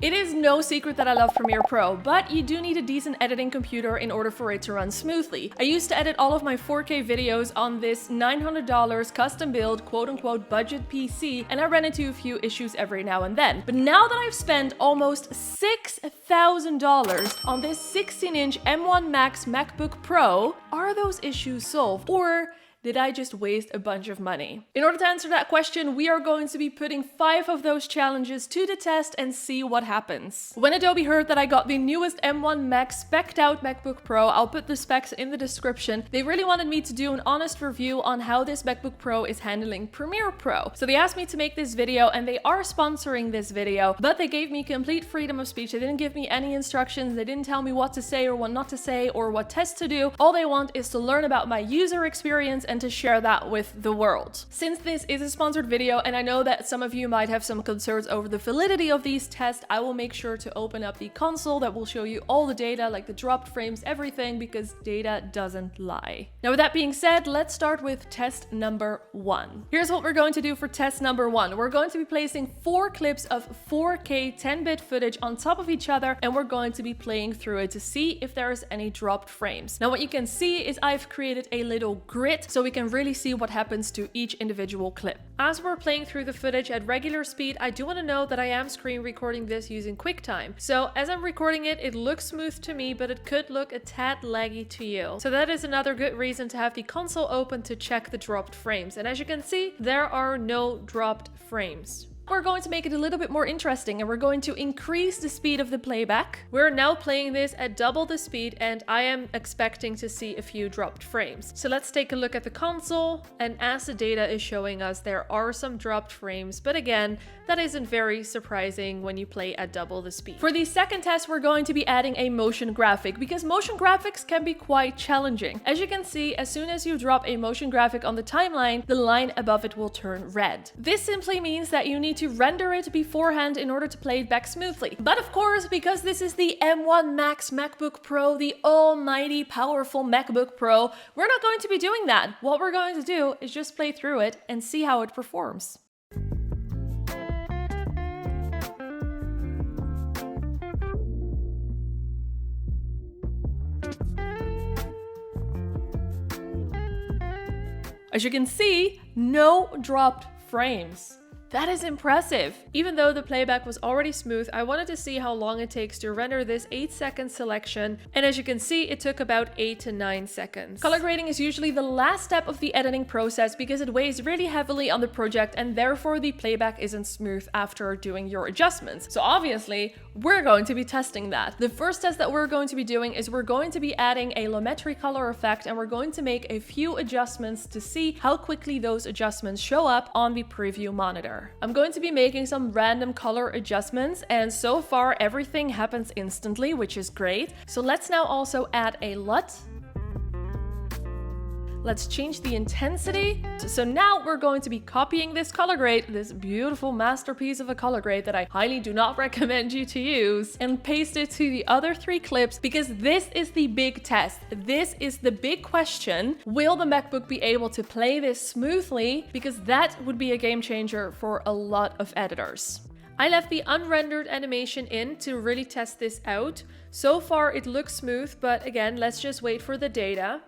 It is no secret that I love Premiere Pro, but you do need a decent editing computer in order for it to run smoothly. I used to edit all of my 4K videos on this $900 custom build quote-unquote budget PC, and I ran into a few issues every now and then. But now that I've spent almost $6,000 on this 16-inch M1 Max Macbook Pro, are those issues solved? Or did I just waste a bunch of money? In order to answer that question, we are going to be putting 5 of those challenges to the test and see what happens. When Adobe heard that I got the newest M1 Max spec'd out MacBook Pro, I'll put the specs in the description, they really wanted me to do an honest review on how this MacBook Pro is handling Premiere Pro. So they asked me to make this video, and they are sponsoring this video, but they gave me complete freedom of speech. They didn't give me any instructions, they didn't tell me what to say or what not to say or what tests to do. All they want is to learn about my user experience and to share that with the world. Since this is a sponsored video, and I know that some of you might have some concerns over the validity of these tests, I will make sure to open up the console that will show you all the data, like the dropped frames, everything, because data doesn't lie. Now, with that being said, let's start with test number 1. Here's what we're going to do for test number 1. We're going to be placing 4 clips of 4K 10-bit footage on top of each other, and we're going to be playing through it to see if there is any dropped frames. Now, what you can see is I've created a little grid so we can really see what happens to each individual clip. As we're playing through the footage at regular speed, I do want to know that I am screen recording this using QuickTime. So as I'm recording it, it looks smooth to me, but it could look a tad laggy to you. So that is another good reason to have the console open to check the dropped frames. And as you can see, there are no dropped frames. We're going to make it a little bit more interesting, and we're going to increase the speed of the playback. We're now playing this at double the speed, and I am expecting to see a few dropped frames. So let's take a look at the console, and as the data is showing us, there are some dropped frames, but again, that isn't very surprising when you play at double the speed. For the second test, we're going to be adding a motion graphic, because motion graphics can be quite challenging. As you can see, as soon as you drop a motion graphic on the timeline, the line above it will turn red. This simply means that you need to render it beforehand in order to play it back smoothly. But of course, because this is the M1 Max MacBook Pro, the almighty powerful MacBook Pro, we're not going to be doing that. What we're going to do is just play through it and see how it performs. As you can see, no dropped frames. That is impressive. Even though the playback was already smooth, I wanted to see how long it takes to render this 8-second selection, and as you can see, it took about 8 to 9 seconds. Color grading is usually the last step of the editing process because it weighs really heavily on the project, and therefore the playback isn't smooth after doing your adjustments. So obviously, we're going to be testing that. The first test that we're going to be doing is we're going to be adding a Lumetri Color effect, and we're going to make a few adjustments to see how quickly those adjustments show up on the preview monitor. I'm going to be making some random color adjustments, and so far everything happens instantly, which is great. So let's now also add a LUT. Let's change the intensity. So now we're going to be copying this color grade, this beautiful masterpiece of a color grade that I highly do not recommend you to use, and paste it to the other 3 clips, because this is the big test. This is the big question. Will the MacBook be able to play this smoothly? Because that would be a game changer for a lot of editors. I left the unrendered animation in to really test this out. So far it looks smooth, but again, let's just wait for the data.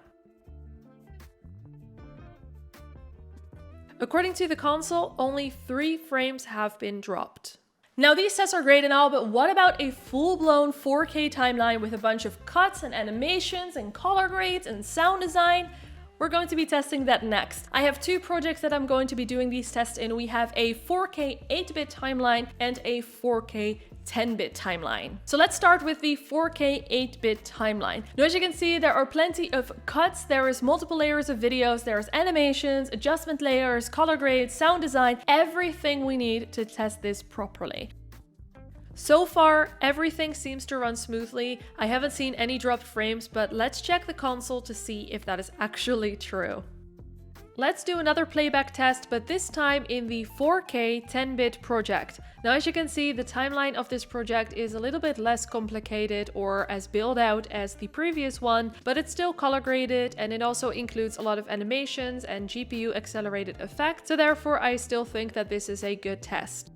According to the console, only 3 frames have been dropped. Now, these tests are great and all, but what about a full-blown 4K timeline with a bunch of cuts and animations and color grades and sound design? We're going to be testing that next. I have 2 projects that I'm going to be doing these tests in. We have a 4K 8-bit timeline and a 4K 10-bit timeline. So let's start with the 4K 8-bit timeline. Now, as you can see, there are plenty of cuts, there is multiple layers of videos, there's animations, adjustment layers, color grades, sound design, everything we need to test this properly. So far, everything seems to run smoothly. I haven't seen any dropped frames, but let's check the console to see if that is actually true. Let's do another playback test, but this time in the 4K 10-bit project. Now, as you can see, the timeline of this project is a little bit less complicated or as built out as the previous one, but it's still color graded, and it also includes a lot of animations and GPU accelerated effects, so therefore I still think that this is a good test.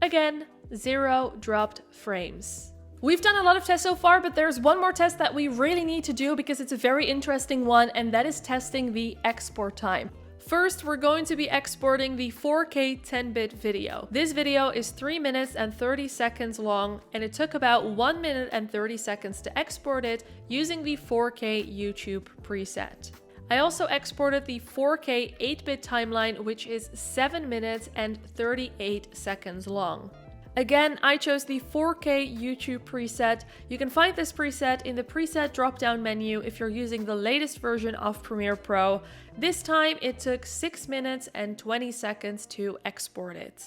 Again, 0 dropped frames. We've done a lot of tests so far, but there's one more test that we really need to do because it's a very interesting one, and that is testing the export time. First, we're going to be exporting the 4K 10-bit video. This video is 3 minutes and 30 seconds long, and it took about 1 minute and 30 seconds to export it using the 4K YouTube preset. I also exported the 4K 8-bit timeline, which is 7 minutes and 38 seconds long. Again, I chose the 4K YouTube preset. You can find this preset in the preset drop-down menu if you're using the latest version of Premiere Pro. This time it took 6 minutes and 20 seconds to export it.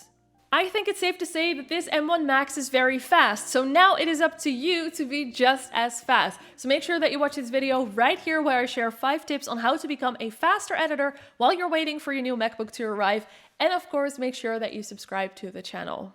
I think it's safe to say that this M1 Max is very fast, so now it is up to you to be just as fast. So make sure that you watch this video right here where I share 5 tips on how to become a faster editor while you're waiting for your new MacBook to arrive. And of course, make sure that you subscribe to the channel.